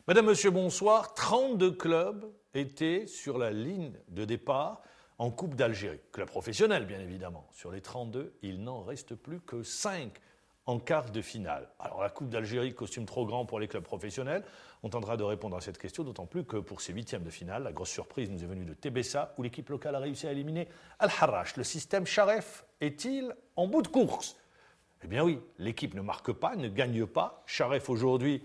Madame, Monsieur, bonsoir. 32 clubs étaient sur la ligne de départ en Coupe d'Algérie. Club professionnel, bien évidemment. Sur les 32, il n'en reste plus que 5 en quart de finale. Alors la Coupe d'Algérie, costume trop grand pour les clubs professionnels. On tentera de répondre à cette question, d'autant plus que pour ces huitièmes de finale, la grosse surprise nous est venue de Tébessa, où l'équipe locale a réussi à éliminer Al-Harrach. Le système Charef est-il en bout de course? Eh bien oui, l'équipe ne marque pas, ne gagne pas. Charef aujourd'hui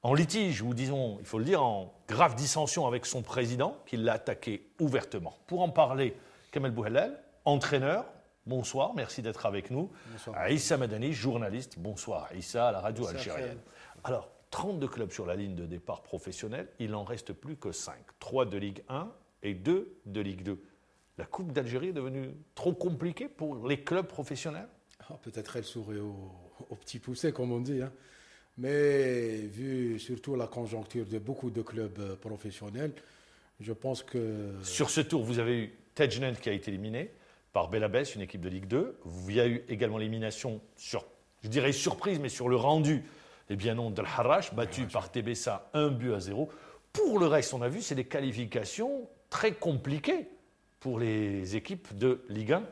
en litige, ou disons, il faut le dire, en grave dissension avec son président, qui l'a attaqué ouvertement. Pour en parler, Kamel Bouhellel, entraîneur, bonsoir, merci d'être avec nous. Bonsoir. Aïssa Madani, journaliste, bonsoir. Aïssa, à la radio algérienne. Alors, 32 clubs sur la ligne de départ professionnelle, il n'en reste plus que 5. 3 de Ligue 1 et 2 de Ligue 2. La Coupe d'Algérie est devenue trop compliquée pour les clubs professionnels? Peut-être elle sourit au petit poussé, comme on dit. Mais vu surtout la conjoncture de beaucoup de clubs professionnels, je pense que... Sur ce tour, vous avez eu Tejnent qui a été éliminé par Belabès, une équipe de Ligue 2. Il y a eu également l'élimination, je dirais surprise, mais sur le rendu, eh bien non, d'Al-Harrach, battu par Tébessa 1-0. Pour le reste, on a vu, c'est des qualifications très compliquées pour les équipes de Ligue 1,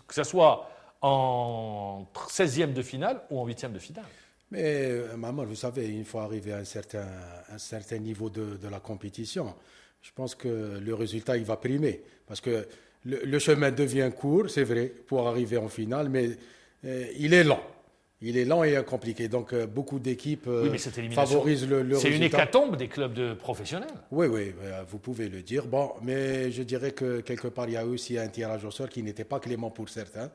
que ce soit en 16e de finale ou en 8e de finale. Mais maman, vous savez, il faut arriver à un certain niveau de la compétition. Je pense que le résultat, il va primer. Parce que le chemin devient court, c'est vrai, pour arriver en finale, mais il est lent. Il est lent et compliqué. Donc, beaucoup d'équipes favorisent le résultat. C'est une hécatombe des clubs professionnels. Oui, vous pouvez le dire. Bon, mais je dirais que quelque part, il y a aussi un tirage au sort qui n'était pas clément pour certains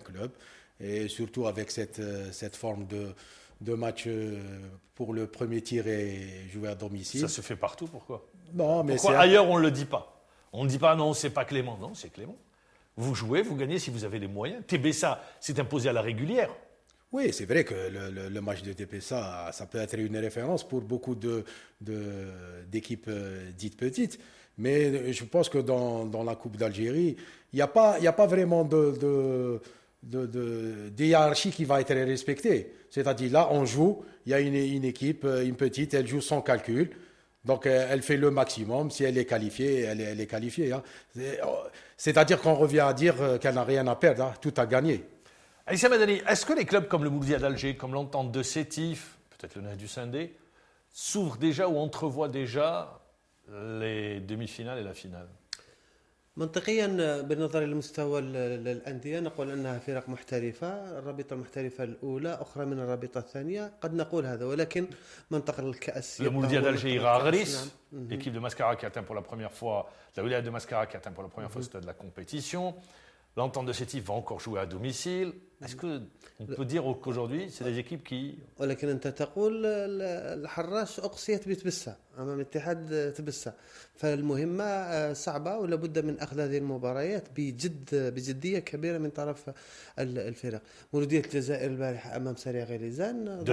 clubs. Et surtout avec cette forme de match pour le premier tir et jouer à domicile. Ça se fait partout, pourquoi? Non, mais pourquoi ailleurs on ne le dit pas? On ne dit pas non, c'est pas clément. Non, c'est clément. Vous jouez, vous gagnez si vous avez les moyens. Tébessa s'est imposé à la régulière. Oui, c'est vrai que le match de Tébessa, ça peut être une référence pour beaucoup d'équipes dites petites. Mais je pense que dans la Coupe d'Algérie, il n'y a pas vraiment de hiérarchie qui va être respectée. C'est-à-dire là, on joue, il y a une équipe, une petite, elle joue sans calcul. Donc, elle fait le maximum. Si elle est qualifiée, elle est qualifiée. C'est-à-dire qu'on revient à dire qu'elle n'a rien à perdre, tout à gagner. Aïssa Madani, est-ce que les clubs comme le Mouloudia d'Alger, comme l'Entente de Sétif, peut-être le Nef du Sindé, s'ouvrent déjà ou entrevoient déjà les demi-finales et la finale? منطقيا بالنظر لمستوى الأندية نقول أنها فرق محترفة، الرابطة المحترفة الأولى أخرى من الرابطة الثانية، قد نقول هذا ولكن منطقة الكأس le Mouloudia d'Alger ira à Agris, l'équipe de Mascara qui atteint pour la première fois, la Wilaya de Mascara qui atteint pour la première fois le stade de la compétition. L'Entente de Sétif va encore jouer à domicile. Est-ce qu'on peut dire qu'aujourd'hui, c'est des équipes qui... ولكن أنت تقول الحراش أقصيت بتبسة أمام اتحاد تبسة، فالمهمة صعبة ولا بد من أخذ هذه المباريات بجدية كبيرة من طرف الفرق. مولودية الجزائر البارحة أمام سريع غليزان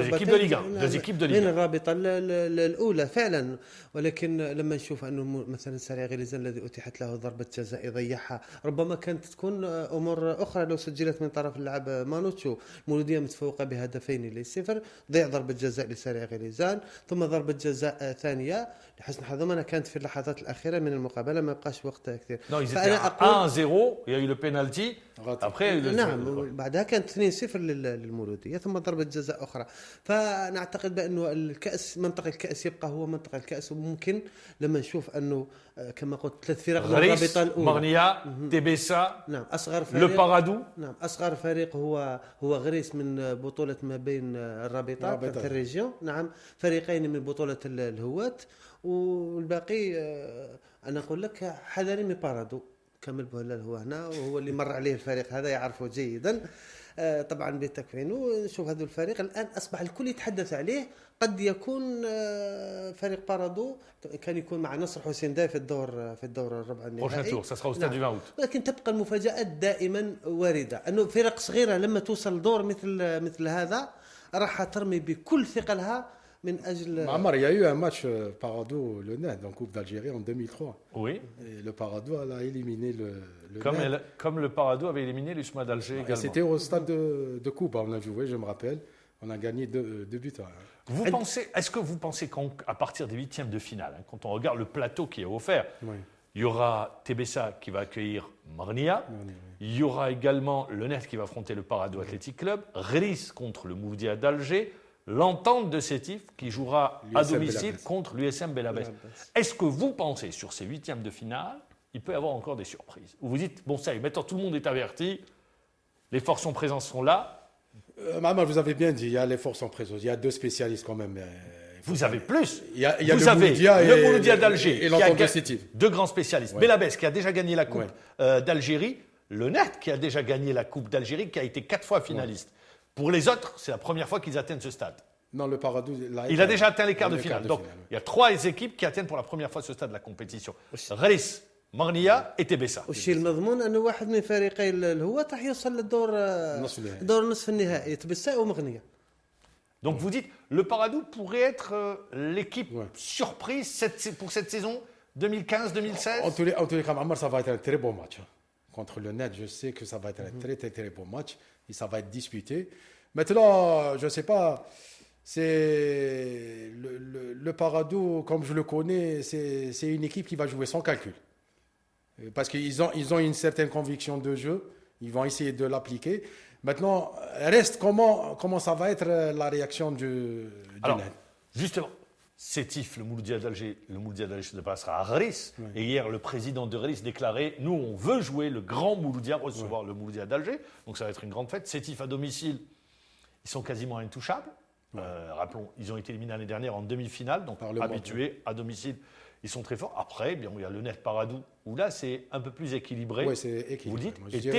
من الرابطة الأولى فعلا، ولكن لما نشوف أنه مثلا سريع غليزان الذي أتيحت له ضربة جزاء يضيعها، ربما كانت تكون أمور أخرى لو سجلت من طرف اللاعب مانوتشو. مولودية متفوقة بهدفين ل0، ضيع ضربة جزاء لسريع غليزان، ثم ضربة جزاء ثانية لحسن حظهم كانت في اللحظات الأخيرة من المقابلة، ما بقاش وقت كثير. فأنا أقول 1-0، il y a eu le penalty. Après, نعم، بعدها كانت 2-0 للمولودية ثم ضربة جزاء أخرى. فنعتقد بأنه الكأس، منطقة الكأس يبقى هو منطقة الكأس، وممكن لما نشوف أنه كما قلت 3 فرق من الرابطة الأولى، مغنية، تبسة، نعم أصغر فريق، لو بارادو، نعم أصغر فريق هو غريس من بطولة ما بين الرابطة في الريجيون، نعم فريقين من بطولة الهواة، والباقي أنا أقول لك حذري من بارادو. كامل بوهلال هو هنا وهو اللي مر عليه الفريق هذا يعرفه جيدا طبعا بتكفينه. نشوف هذا الفريق الآن أصبح الكل يتحدث عليه، قد يكون فريق بارادو كان يكون مع نصر حسين داي في الدور الربع النهائي. نعم. لكن تبقى المفاجآت دائما واردة، أنه فرق صغيرة لما توصل دور مثل هذا راح ترمي بكل ثقلها من أجل... Mamar, il y a eu un match Parado le Nef en Coupe d'Algérie en 2003. Oui. Et le Parado a éliminé le comme le Parado avait éliminé l'USMA d'Alger également. C'était au stade de Coupe, on a joué, je me rappelle. On a gagné 2 buts. Est-ce que vous pensez qu'à partir des huitièmes de finale, hein, quand on regarde le plateau qui est offert, il y aura TBSA qui va accueillir Marnia, il y aura également le Net qui va affronter le Paradou Athletic Club, Riss contre le Mouloudia d'Alger, l'Entente de Sétif qui jouera à domicile contre l'USM Belabès. Est-ce que vous pensez, sur ces huitièmes de finale, il peut y avoir encore des surprises? Ou vous dites, bon ça y est, maintenant tout le monde est averti, les forces en présence sont là. Maman, vous avez bien dit, il y a les forces en présence. Il y a 2 spécialistes quand même. Vous avez plus. Il y a vous avez le Mouloudia d'Alger et l'Entente de Sétif. 2 grands spécialistes. Belabès qui a déjà gagné la Coupe d'Algérie. Le Net qui a déjà gagné la Coupe d'Algérie, qui a été 4 fois finaliste. Pour les autres, c'est la première fois qu'ils atteignent ce stade. Non, le Paradou. Il a déjà atteint les quarts de finale. Donc, il y a 3 équipes qui atteignent pour la première fois ce stade de la compétition. Riss, Marnia et TBSA. والشيء المضمون انه واحد من فريقي الهوة راح يوصل للدور دور نصف النهائي تبسا ومغنية. Donc vous dites, le Paradou pourrait être l'équipe surprise pour cette saison 2015-2016? En tous les cas, Maman, ça va être un très bon match. Contre le Net, je sais que ça va être un très, très, très bon match. Et ça va être disputé. Maintenant, je ne sais pas, c'est le Paradou, comme je le connais, c'est une équipe qui va jouer sans calcul. Parce qu'ils ont une certaine conviction de jeu. Ils vont essayer de l'appliquer. Maintenant, reste comment ça va être la réaction du Net. Justement, Sétif, le Mouloudia d'Alger se déplacera à Riss. Oui. Et hier, le président de Riss déclarait « Nous, on veut jouer le grand Mouloudia, recevoir le Mouloudia d'Alger. » Donc ça va être une grande fête. Sétif à domicile, ils sont quasiment intouchables. Rappelons, ils ont été éliminés l'année dernière en demi-finale, donc habitués à domicile. Ils sont très forts. Après, bien, il y a le Net Paradou, où là, c'est un peu plus équilibré. Oui, c'est équilibré. Vous dites. Et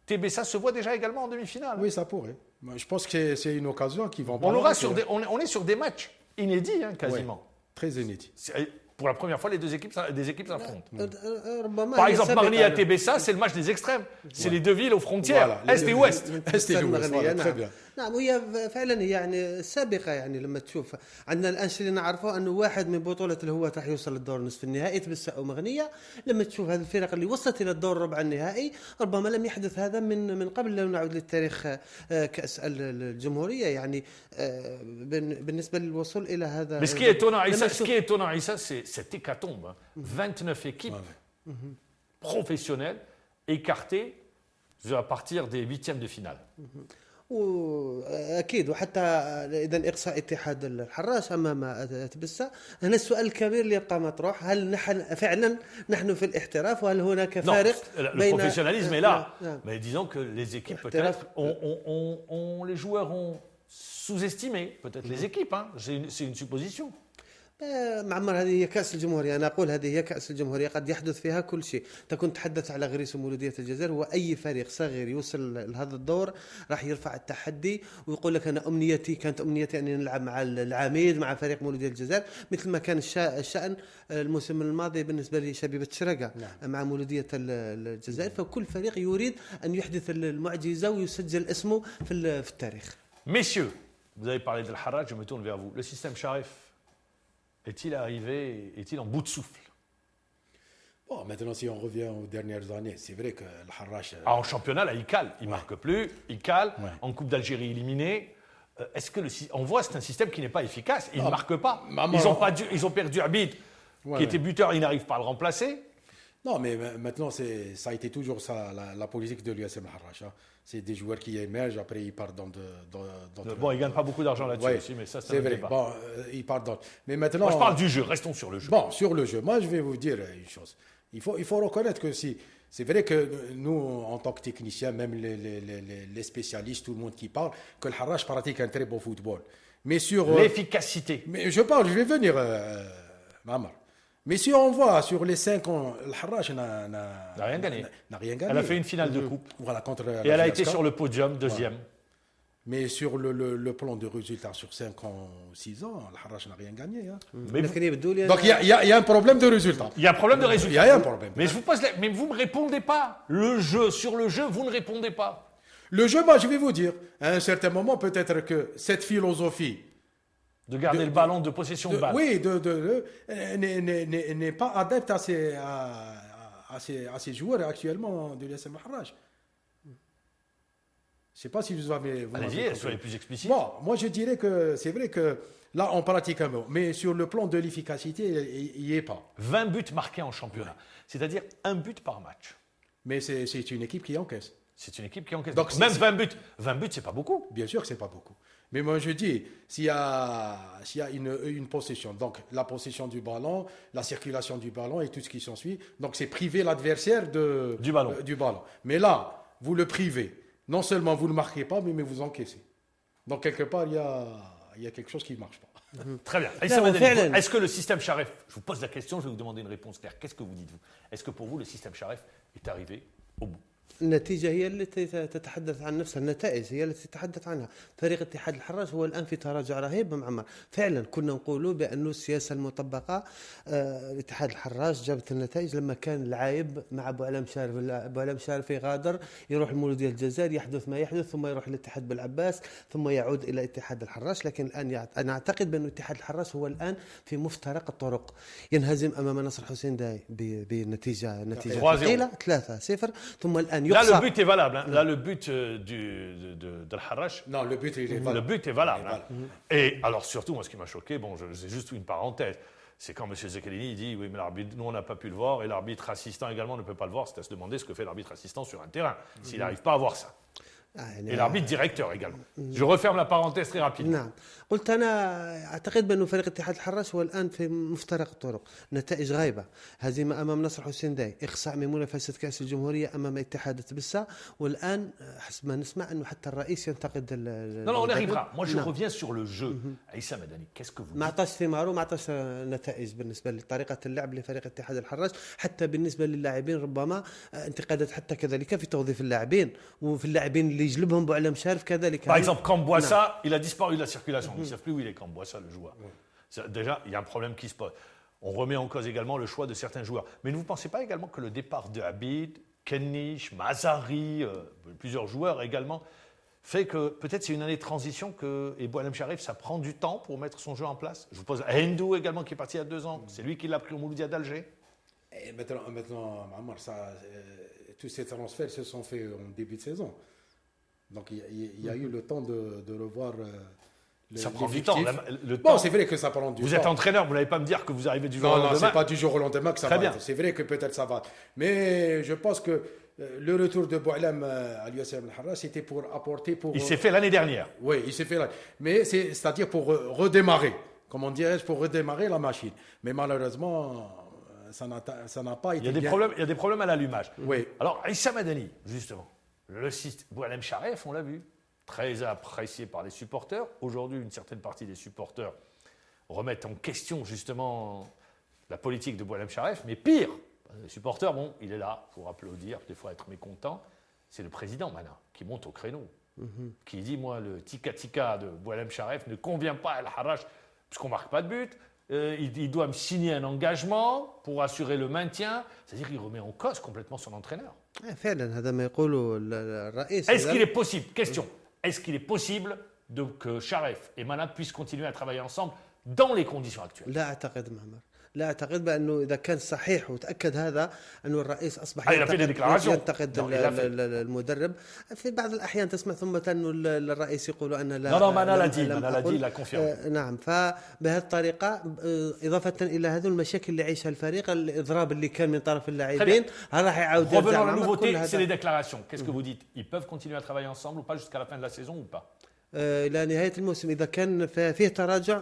TBSA se voit déjà également en demi-finale. Oui, ça pourrait. Je pense que c'est une occasion qu'ils vont... On est sur des matchs inédits, hein, quasiment. Ouais, très inédits. Pour la première fois, des équipes s'affrontent. Par exemple, Marnia et TBSA, c'est le match des extrêmes. C'est les 2 villes aux frontières, Est et Ouest. Est et Ouest, très bien. نعم وهي فعلا هي يعني سابقه يعني لما تشوف عندنا الان الشيء اللي نعرفه انه واحد من بطوله الهواة راح يوصل للدور نصف النهائي تبسا ومغنيه لما تشوف هذه الفرق اللي وصلت الى الدور ربع النهائي ربما لم يحدث هذا من قبل لو نعود للتاريخ كاس الجمهوريه يعني بالنسبه للوصول الى هذا. Mais ce qui est étonnant Issa, c'est cette hécatombe. 29 équipes professionnelles écartées à partir des huitièmes de finale. واكيد وحتى اذا اقصاء اتحاد الحراش امام تبسا هنا السؤال الكبير اللي يبقى مطروح هل فعلا نحن في الاحتراف وهل هناك فارق بين le professionnalisme est là mais disons que les équipes peut-être les joueurs ont sous-estimé peut-être les équipes hein. C'est une supposition. معمر هذه هي كأس الجمهورية أنا أقول هذه هي كأس الجمهورية قد يحدث فيها كل شيء تكون تحدث على غريس ومولودية الجزائر وأي فريق صغير يوصل لهذا الدور راح يرفع التحدي ويقول لك أنا كانت أمنيتي أن نلعب مع العميد مع فريق مولودية الجزائر مثل ما كان الشأن الموسم الماضي بالنسبة لشبيبة شرقة مع مولودية الجزائر فكل فريق يريد أن يحدث المعجزة ويسجل اسمه في التاريخ. Messieurs, vous avez parlé de l'Harraj, je me tourne vers vous. Le système Sharif est-il en bout de souffle? Bon, maintenant, si on revient aux dernières années, c'est vrai que le Harrach... En championnat, là, il cale. Il ne marque plus, il cale. Ouais. En Coupe d'Algérie éliminé. Est-ce que on voit c'est un système qui n'est pas efficace. Il ne marque pas. Ils ont perdu Abid, qui était buteur, il n'arrive pas à le remplacer. Non, mais maintenant, ça a été toujours ça, la politique de l'USM Harrach. Hein. C'est des joueurs qui émergent, après ils partent dans bon, ils ne gagnent pas beaucoup d'argent là-dessus aussi, mais ça c'est vrai. Bon, ils partent dans... Mais maintenant... Moi, je parle du jeu, restons sur le jeu. Bon, sur le jeu, moi, je vais vous dire une chose. Il faut reconnaître que c'est vrai que nous, en tant que techniciens, même les spécialistes, tout le monde qui parle, que le Harrach pratique un très beau football. Mais sur... L'efficacité. Mais je vais venir, Mamar. Mais si on voit sur les 5 ans, le Harrach n'a rien gagné. Elle a fait une finale de coupe. Voilà, et elle a été sur le podium, deuxième. Voilà. Mais sur le plan de résultats, sur 5 ans, 6 ans, le Harrach n'a rien gagné. Hein. Donc il y a un problème de résultats. Il y a un problème de résultats. Il y a un problème. Mais vous ne me répondez pas. Sur le jeu, vous ne répondez pas. Le jeu, moi, je vais vous dire, à un certain moment, peut-être que cette philosophie de garder le ballon, de possession de balle. Oui, n'est pas adepte à ces joueurs actuellement de l'USM Harrach. Je ne sais pas si vous avez... Allez-y, soyez plus explicite. Bon, moi, je dirais que c'est vrai que là, on pratique un peu. Mais sur le plan de l'efficacité, il n'y est pas. 20 buts marqués en championnat. C'est-à-dire un but par match. Mais c'est une équipe qui encaisse. C'est une équipe qui encaisse. Donc, même 20 buts, c'est pas beaucoup. Bien sûr que ce n'est pas beaucoup. Mais moi, je dis, s'il y a une possession, donc la possession du ballon, la circulation du ballon et tout ce qui s'ensuit, donc c'est priver l'adversaire du ballon. Du ballon. Mais là, vous le privez. Non seulement vous ne marquez pas, mais vous encaissez. Donc, quelque part, il y a quelque chose qui ne marche pas. Très bien. Est-ce que le système Charef, je vous pose la question, je vais vous demander une réponse claire. Qu'est-ce que vous dites, vous? Est-ce que pour vous, le système Charef est arrivé au bout? النتيجة هي التي تتحدث عن نفسها، النتائج هي التي تتحدث عنها. فريق اتحاد الحراش هو الآن في تراجع رهيب معمر. فعلا كنا نقولوا بأن السياسة المطبقة اتحاد الحراش جابت النتائج لما كان العايب مع أبو علام شارف. أبو علام شارف يغادر يروح المولودية الجزائر، يحدث ما يحدث، ثم يروح الاتحاد بالعباس، ثم يعود إلى اتحاد الحراش. لكن الآن أنا أعتقد بأن اتحاد الحراش هو الآن في مفترق الطرق. ينهزم أمام نصر حسين داي بنتيجة ثقيلة 3-0، ثم الآن Là, le but est valable. Hein. Là, le but de Al-Harrach. Non, le but, il est valable. Le but est valable. Hein. Et alors, surtout, moi, ce qui m'a choqué, c'est juste une parenthèse, c'est quand M. Zekhelini dit oui, mais l'arbitre, nous, on n'a pas pu le voir, et l'arbitre assistant également ne peut pas le voir. C'est à se demander ce que fait l'arbitre assistant sur un terrain, s'il n'arrive pas à voir ça. Et l'arbitre directeur également. Je referme la parenthèse très rapidement. نعم. قلت أنا أعتقد بأن فريق اتحاد الحراش هو الآن في مفترق الطرق. نتائج غايبة، هزيمة أمام نصر حسين داي، إخصاء من منافسة كأس الجمهورية أمام اتحاد تبسة، والآن حسب ما نسمع أنه حتى الرئيس ينتقد Non, on arrivera. Moi, je reviens sur le jeu. Aïssa Madani, qu'est-ce que vous ما عطاش ثمار وما عطاش نتائج بالنسبة لطريقة اللعب لفريق اتحاد الحراش، حتى بالنسبة للاعبين ربما انتقادات حتى كذلك في توظيف اللاعبين وفي اللاعبين اللي يجلبهم بوعلام شارف كذلك. Par exemple, Camboissa, il a disparu de la circulation. Ils ne savent plus où il est, Camboissa, le joueur. Déjà, il y a un problème qui se pose. On remet en cause également le choix de certains joueurs. Mais ne vous pensez pas également que le départ de Habib, Kennish, Mazari, plusieurs joueurs également, fait que peut-être c'est une année de transition et Boualem Charif, ça prend du temps pour mettre son jeu en place? Je vous pose Hindou également qui est parti il y a 2 ans. C'est lui qui l'a pris au Mouloudia d'Alger. Et maintenant Mammar, tous ces transferts se sont faits en début de saison. Donc il y a eu le temps de revoir ça prend du temps. Bon, c'est vrai que ça prend du temps. Vous êtes entraîneur, vous n'allez pas me dire que vous arrivez du jour au lendemain. Non, c'est pas du jour au lendemain que ça Très va. Bien. C'est vrai que peut-être ça va. Mais je pense que le retour de Boualem à l'USM Al-Harrach, c'était pour apporter... Il s'est fait l'année dernière. Oui, il s'est fait. Mais c'est-à-dire pour redémarrer, comme on dirait, pour redémarrer la machine. Mais malheureusement, ça n'a pas été il y a des problèmes à l'allumage. Oui. Alors, Aïssa Madani, justement, le site Boualem Charef, on l'a vu, très apprécié par les supporters. Aujourd'hui, une certaine partie des supporters remettent en question justement la politique de Boualem Charef. Mais pire, les supporters, bon, il est là pour applaudir, des fois être mécontent. C'est le président Mana qui monte au créneau, qui dit, moi, le tika-tika de Boualem Charef ne convient pas à Al-Harrach puisqu'on ne marque pas de but. Il doit me signer un engagement pour assurer le maintien. C'est-à-dire qu'il remet en cause complètement son entraîneur. Est-ce qu'il est possible, question, est-ce qu'il est possible que Charef et Mana puissent continuer à travailler ensemble dans les conditions actuelles? لا أعتقد معمر، لا أعتقد بأنه إذا كان صحيح وتأكد هذا أنه الرئيس أصبح ينتقد المدرب. في بعض الأحيان تسمع ثم أنه الرئيس يقول أن لا Mana l'a dit, la confirme. نعم، فبهذه الطريقة إضافة إلى هذه المشاكل اللي يعيشها الفريق، الإضراب اللي كان من طرف اللاعبين راح يعاود يرجع. Revenons à la nouveauté, c'est les déclarations. Qu'est-ce que vous dites? Ils peuvent continuer à travailler ensemble ou pas jusqu'à la fin de la saison ou pas? إلى نهاية الموسم إذا كان فيه تراجع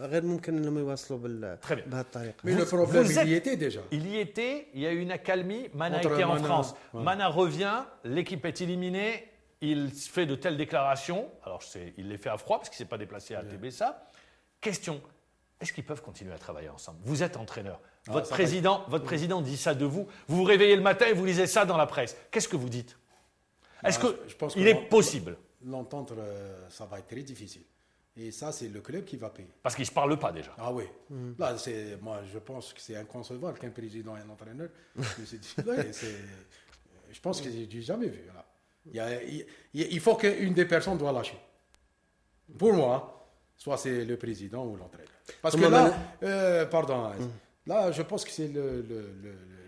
غير ممكن أنهم يواصلوا بهذه الطريقة. Mais le problème, il y était déjà. Il y était, il y a eu une accalmie, Mana était en France. Ouais. Mana revient, l'équipe est éliminée, il fait de telles déclarations, alors il les fait à froid parce qu'il ne s'est pas déplacé à TBSA. Question, est-ce qu'ils peuvent continuer à travailler ensemble? Vous êtes entraîneur, votre président dit ça de vous, vous vous réveillez le matin et vous lisez ça dans la presse. Qu'est-ce que vous dites? Est-ce qu'il est possible? L'entendre, ça va être très difficile. Et ça, c'est le club qui va payer. Parce qu'ils ne se parlent pas déjà. Ah oui. Là, moi, je pense que c'est inconcevable qu'un président et un entraîneur... je pense que j'ai jamais vu. Là. Il faut qu'une des personnes doit lâcher. Pour moi, soit c'est le président ou l'entraîneur. Parce que là, là, je pense que c'est le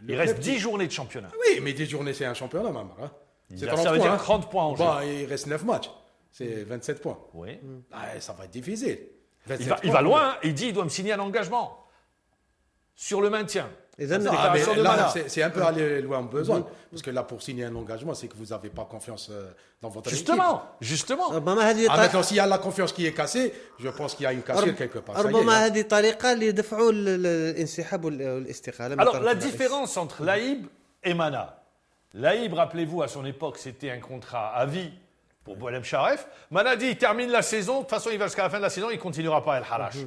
il reste 10 journées de championnat. Oui, mais 10 journées, c'est un championnat, maman. Hein. C'est Ça veut 30 dire points, 30 points en jeu. Bah, il reste 9 matchs. C'est 27 points. Oui. Ah, ça va être difficile. Il 27 va points. loin, il dit il doit me signer un engagement sur le maintien. إذا Non, déclaration mais de là, Mana. c'est un peu aller loin en besoin. Parce que là, pour signer un engagement, c'est que vous n'avez pas confiance dans votre équipe. Justement. ربما هذه Maintenant, s'il y a la confiance qui est cassée, je pense qu'il y a une cassure quelque part. Ça y est, ربما hein. هذه طريقة لدفعوا الانسحاب والاستقالة من Alors, طرف la الرئيس. différence entre Laïb et Mana. Laïb, rappelez-vous, à son époque, c'était un contrat à vie pour Boualem Sharef. Mana dit il termine la saison, de toute façon, il va jusqu'à la fin de la saison, il ne continuera pas à El Harash.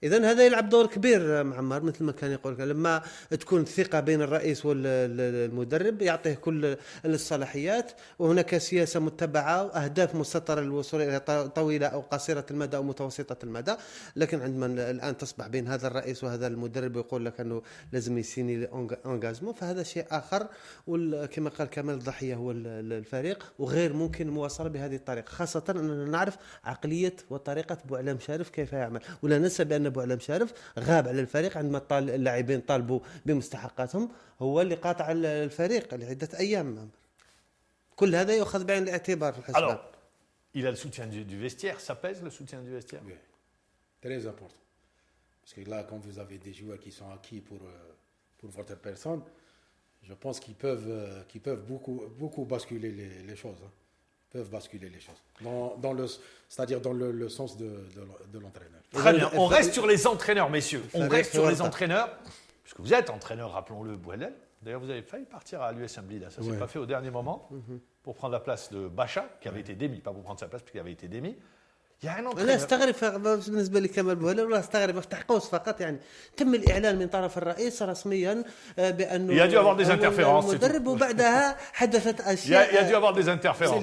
إذا هذا يلعب دور كبير معمر مثل ما كان يقول لما تكون ثقة بين الرئيس والمدرب يعطيه كل الصلاحيات وهناك سياسة متبعة وأهداف مسطرة للوصول إلى طويلة أو قصيرة المدى أو متوسطة المدى. لكن عندما الآن تصبح بين هذا الرئيس وهذا المدرب يقول لك أنه لازم يسيني انجازمون فهذا شيء آخر. وكما قال كمال الضحية هو الفريق وغير ممكن المواصلة بهذه الطريقة خاصة أننا نعرف عقلية وطريقة بوعلام شارف كيف يعمل ولا ننسى بأن بوعلام شارف غاب على الفريق عندما اللاعبين طالبوا بمستحقاتهم هو اللي قاطع الفريق لعدة أيام. كل هذا يؤخذ بعين الاعتبار في الحسبان. Alors, il a le soutien du vestiaire, ça pèse le soutien du vestiaire? Oui, très important. Parce que là, quand vous avez des joueurs qui sont acquis pour votre personne, je pense qu'ils peuvent beaucoup basculer les choses. Hein. Peuvent basculer les choses. C'est-à-dire dans le sens de l'entraîneur. Très bien, on reste sur les entraîneurs, messieurs. On reste sur les entraîneurs, puisque vous êtes entraîneur, rappelons-le, Boualem. D'ailleurs, vous avez failli partir à l'US Blida, ça ne s'est pas fait au dernier moment, pour prendre la place de Bacha, qui avait été démis, pas pour prendre sa place, parce qu'il avait été démis. Il y a un لا entraîneur. استغرب بالنسبه لكمال بوهلة ولا استغرب افتح قوس فقط يعني تم الاعلان من طرف الرئيس رسميا بانه Il y a dû avoir des interférences, c'est المدرب tout. وبعدها حدثت Il y a اشياء dû avoir des C'est interférences.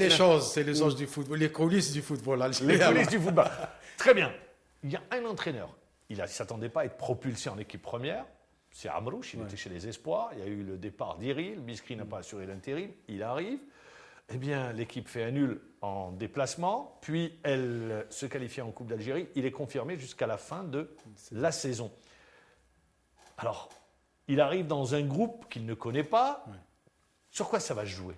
les choses du football, les coulisses du football Les algérien. coulisses du football. Très bien. Il y a un entraîneur. Il ne s'attendait pas à être propulsé en équipe première. C'est Amrouche, il était chez les Espoirs. Il y a eu le départ d'Iril. Biskri n'a pas assuré l'intérim. Il arrive. Eh bien, l'équipe fait un nul en déplacement. Puis, elle se qualifie en Coupe d'Algérie. Il est confirmé jusqu'à la fin de la saison. Alors, il arrive dans un groupe qu'il ne connaît pas. Sur quoi ça va se jouer?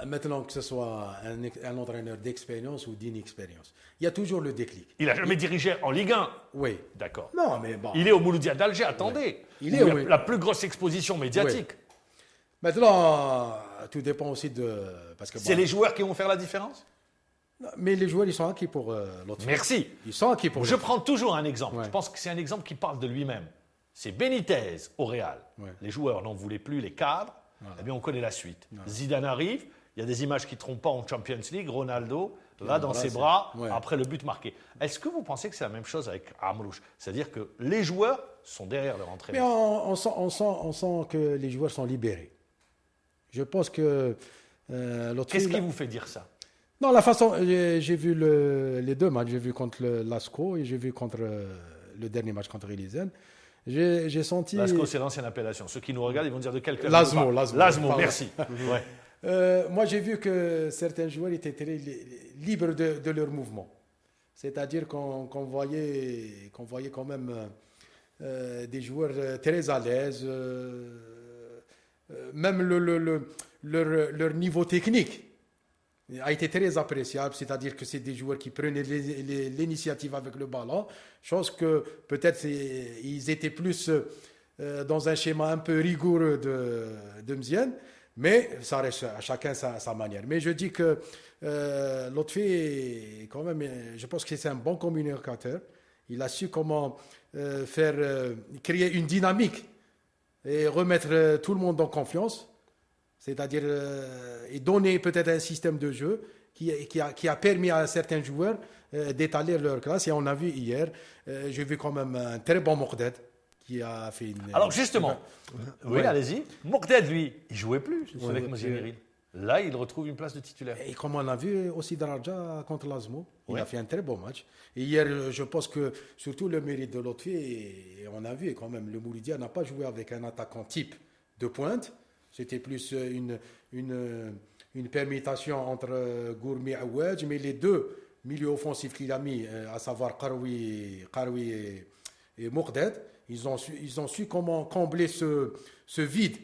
Maintenant, que ce soit un entraîneur d'expérience ou d'inexpérience, il y a toujours le déclic. Il n'a jamais dirigé en Ligue 1. Oui. D'accord. Non, mais bon. Il est au Mouloudia d'Alger, attendez. Il est, oui. La plus grosse exposition médiatique. Maintenant, tout dépend aussi de... Parce que, C'est les joueurs qui vont faire la différence? Mais les joueurs, ils sont acquis pour l'autre. Merci. Ils sont acquis pour Je l'autre. prends toujours un exemple. Ouais. Je pense que c'est un exemple qui parle de lui-même. C'est Benitez au Real. Ouais. Les joueurs n'en voulaient plus, les cadres. Eh bien, on connaît la suite. Zidane arrive. Il y a des images qui ne trompent pas en Champions League. Ronaldo va dans ses bras après le but marqué. Est-ce que vous pensez que c'est la même chose avec Amrouche? C'est-à-dire que les joueurs sont derrière leur Mais entraîneur. on sent que les joueurs sont libérés. Je pense que l'autre Qu'est-ce fois, qui vous fait dire ça? Non, la façon, j'ai vu les deux matchs. J'ai vu contre l'ASCO et j'ai vu contre le dernier match contre Elisen. J'ai senti... Lasco, c'est l'ancienne appellation. Ceux qui nous regardent, ils vont dire de quel club Lasmo, on parle. Lasmo. Lasmo, Pardon. merci. Ouais. moi, j'ai vu que certains joueurs étaient très libres de leur mouvement. C'est-à-dire qu'on voyait quand même des joueurs très à l'aise. Même leur niveau technique a été très appréciable. C'est-à-dire que c'est des joueurs qui prenaient l'initiative avec le ballon. Chose que peut-être ils étaient plus dans un schéma un peu rigoureux de Mziane. Mais ça reste à chacun sa manière. Mais je dis que Lotfi, quand même, je pense que c'est un bon communicateur. Il a su comment créer une dynamique et remettre tout le monde en confiance. C'est-à-dire et donner peut-être un système de jeu qui a permis à certains joueurs d'étaler leur classe. Et on a vu hier, j'ai vu quand même un très bon Mourdet qui a fait une... Alors justement, oui, allez-y. Mourted, lui, il jouait plus avec Moziril. Là, il retrouve une place de titulaire. Et comme on a vu aussi Daraja contre Lasmo, il a fait un très bon match. Et hier, je pense que surtout le mérite de Lotfi, et on a vu quand même, le Mouloudia n'a pas joué avec un attaquant type de pointe. C'était plus une permutation entre Gourmi et Aouadj, mais les deux milieux offensifs qu'il a mis, à savoir Karoui et Mourdet, ils ont su comment combler ce vide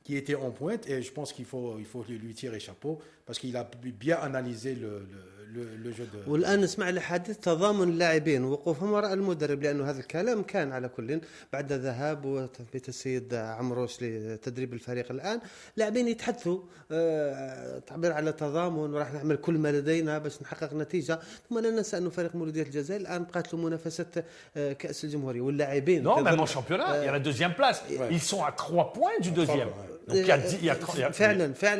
qui était en pointe, et je pense qu'il faut lui tirer chapeau parce qu'il a bien analysé le jeu de. والان نسمع لحديث تضامن اللاعبين ووقوفهم وراء المدرب، لانه هذا الكلام كان على كل بعد ذهاب وتثبيت السيد عمروش لتدريب الفريق. الان لاعبين يتحدثوا تعبير على تضامن، وراح نعمل كل ما لدينا باش نحقق نتيجه. ثم لا ننسى انه فريق مولوديه الجزائر الان بقات له منافسه كاس الجمهوريه، واللاعبين Non, même en championnat, il y a la deuxième place. Ils sont à 3 points du deuxième. Donc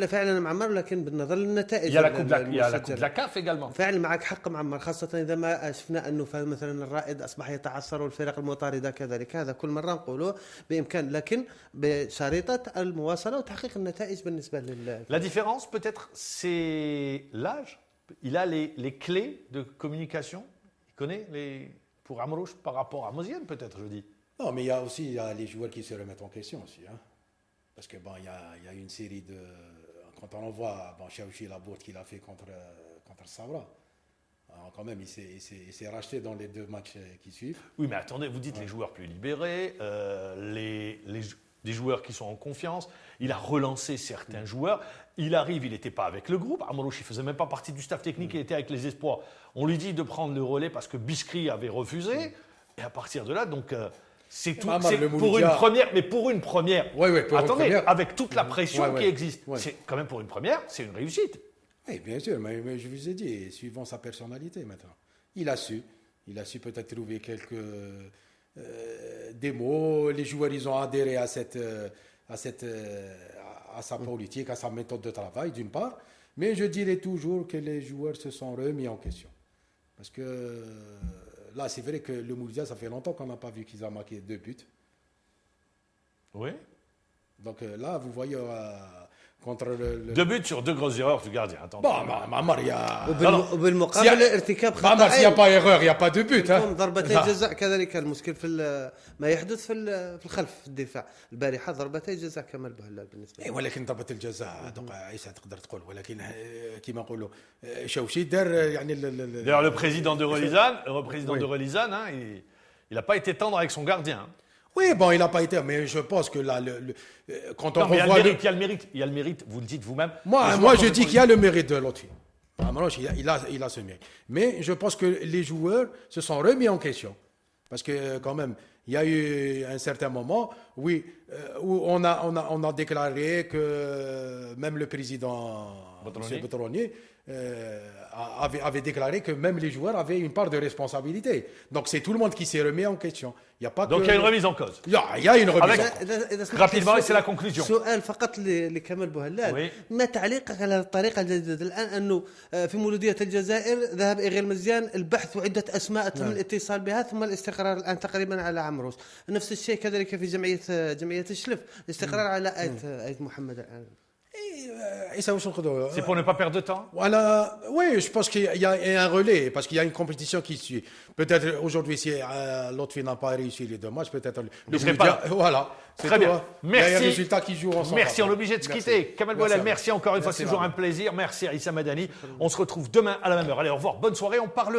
فعلا معمر، لكن بالنظر للنتائج il y a la coupe de la CAF également. فعلا معك حق معمر، خاصة إذا ما شفنا أنه مثلا الرائد أصبح يتعثر والفرق المطاردة كذلك. هذا كل مرة نقوله بإمكان، لكن بشريطة المواصلة وتحقيق النتائج بالنسبة La différence peut-être c'est l'âge. Il a les clés de communication. Il connaît pour Amrouche par rapport à Mozienne peut-être, je dis. Non, mais il y a aussi les joueurs qui se remettent en question aussi. Hein. Parce que il y a une série de... Quand on voit Chaouchi Labourte qu'il a fait contre Sabra, alors quand même, il s'est racheté dans les 2 matchs qui suivent. Oui, mais attendez, vous dites les joueurs plus libérés, des joueurs qui sont en confiance. Il a relancé certains joueurs. Il arrive, il n'était pas avec le groupe. Amrouche, il ne faisait même pas partie du staff technique, il était avec les espoirs. On lui dit de prendre le relais parce que Biskri avait refusé. Et à partir de là, donc... c'est tout. C'est pour une première, mais pour une première. Attendez, avec toute la pression qui existe, c'est quand même pour une première, c'est une réussite. Oui, bien sûr, mais je vous ai dit, suivant sa personnalité maintenant. Il a su peut-être trouver quelques démos. Les joueurs, ils ont adhéré à sa politique, à sa méthode de travail, d'une part. Mais je dirais toujours que les joueurs se sont remis en question. Parce que là, c'est vrai que le Mouloudia, ça fait longtemps qu'on n'a pas vu qu'ils ont marqué 2 buts. Oui. Donc là, vous voyez, contre le... 2 buts sur 2 grosses erreurs du gardien. Attends. Bon, Mamar, il y a... وبالمقابل ارتكاب خطأ. Mamar, s'il n'y a pas erreur, il n'y a pas de but. ضربتي جزاء كذلك المشكل في ما يحدث في الخلف في الدفاع. البارحة ضربتي جزاء كمال بوهلال بالنسبة لي. ولكن ضربة الجزاء عيسى تقدر تقول، ولكن كما نقولوا شوشي دار يعني D'ailleurs, le président de Relizane, hein, il n'a pas été tendre avec son gardien. Oui, bon, il n'a pas été, mais je pense que là, quand on revoit... revoit... Il y a le mérite, vous le dites vous-même. Moi je dis qu'il y a le mérite de l'autre fille. Il a ce mérite. Mais je pense que les joueurs se sont remis en question. Parce que quand même, il y a eu un certain moment, oui, où on a déclaré que même le président, M. Botroni, avait déclaré que même les joueurs avaient une part de responsabilité. Donc c'est tout le monde qui s'est remis en question. Il y a pas Donc il y a une remise en cause. Il y a une remise en cause. Rapidement, et c'est la conclusion. سؤال فقط لكمال بوهلال. ما تعليقك على الطريقة الجديدة الآن أنه في مولودية الجزائر ذهب إغيل مزيان البحث وعدة أسماء تم الاتصال بها، ثم الاستقرار الآن تقريبا على عمروس. نفس الشيء كذلك في جمعية الشلف، الاستقرار على آيت محمد الآن. C'est pour ne pas perdre de temps. Voilà, oui, je pense qu'il y a un relais, parce qu'il y a une compétition qui suit. Peut-être aujourd'hui, si l'autre n'a pas réussi les 2 matchs, peut-être le pas. Voilà. Très bien. Merci. Il y a un résultat qui joue ensemble. Merci, on est obligé de se quitter. Kamal Bouhelal, merci encore une fois, c'est toujours un plaisir. Merci à Issa Madani. On se retrouve demain à la même heure. Allez, au revoir, bonne soirée. On parle.